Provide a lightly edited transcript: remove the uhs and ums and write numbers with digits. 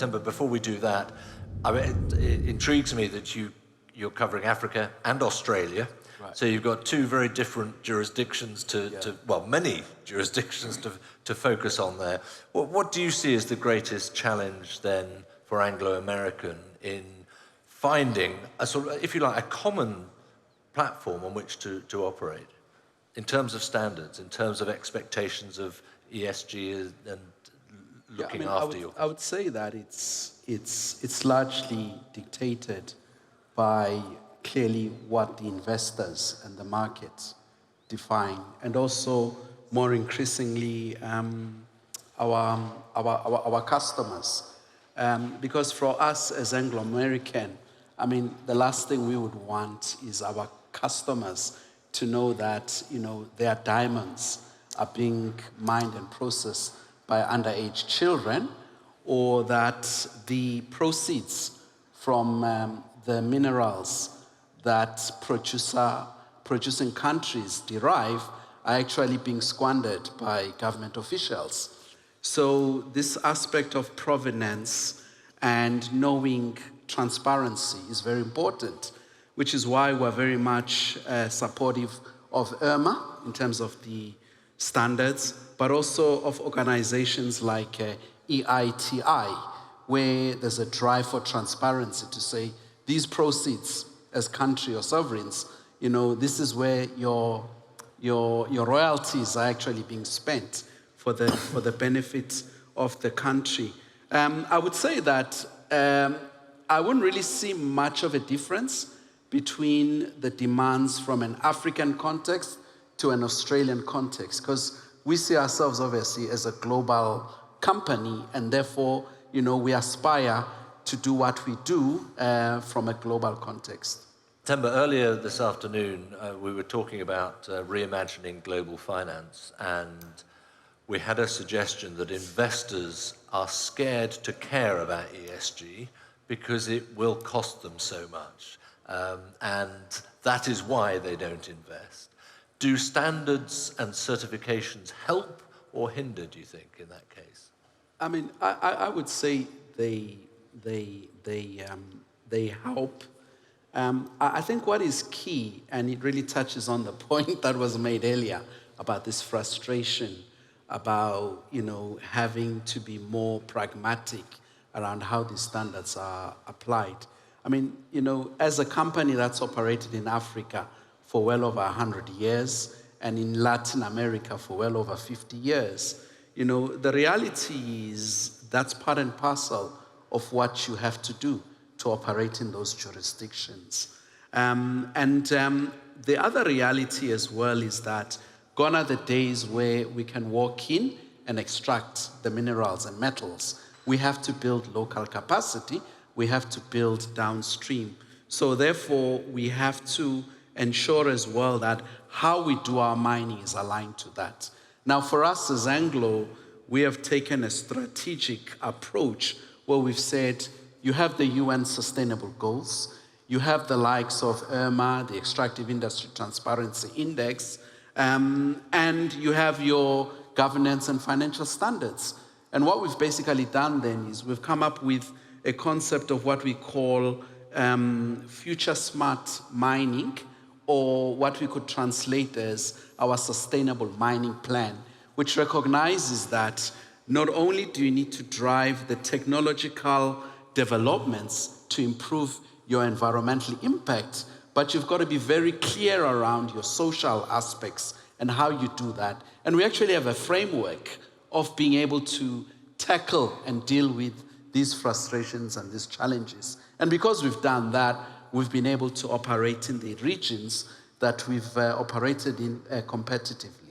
Themba, before we do that, I mean, it intrigues me that you're covering Africa and Australia. Right. So you've got two very different jurisdictions well, many jurisdictions to focus on there. What do you see as the greatest challenge then for Anglo-American in finding a sort of, if you like, a common platform on which to operate in terms of standards, in terms of expectations of ESG and looking after you? I would say that it's largely dictated by clearly what the investors and the markets define, and also more increasingly our customers. Because for us as Anglo-American, I mean, the last thing we would want is our customers to know that, you know, their diamonds are being mined and processed by underage children, or that the proceeds from the minerals that producing countries derive are actually being squandered by government officials. So this aspect of provenance and knowing transparency is very important, which is why we're very much supportive of IRMA in terms of the standards, but also of organizations like EITI, where there's a drive for transparency to say these proceeds as country or sovereigns, you know, this is where your royalties are actually being spent for the benefit of the country. I would say that I wouldn't really see much of a difference between the demands from an African context to an Australian context, because we see ourselves obviously as a global company, and therefore, you know, we aspire to do what we do from a global context. Themba, earlier this afternoon, we were talking about reimagining global finance, and we had a suggestion that investors are scared to care about ESG because it will cost them so much, and that is why they don't invest. Do standards and certifications help or hinder, do you think, in that case? I mean, I would say they help. I think what is key, and it really touches on the point that was made earlier about this frustration about, you know, having to be more pragmatic around how these standards are applied. I mean, you know, as a company that's operated in Africa for well over 100 years and in Latin America for well over 50 years, you know, the reality is that's part and parcel of what you have to do to operate in those jurisdictions. The other reality as well is that gone are the days where we can walk in and extract the minerals and metals. We have to build local capacity. We have to build downstream. So therefore, we have to ensure as well that how we do our mining is aligned to that. Now, for us as Anglo, we have taken a strategic approach where we've said, you have the UN Sustainable Goals, you have the likes of IRMA, the Extractive Industry Transparency Index, and you have your governance and financial standards. And what we've basically done then is we've come up with a concept of what we call future smart mining, or what we could translate as our sustainable mining plan, which recognizes that not only do you need to drive the technological developments to improve your environmental impact, but you've got to be very clear around your social aspects and how you do that. And we actually have a framework of being able to tackle and deal with these frustrations and these challenges. And because we've done that, we've been able to operate in the regions that we've operated in competitively.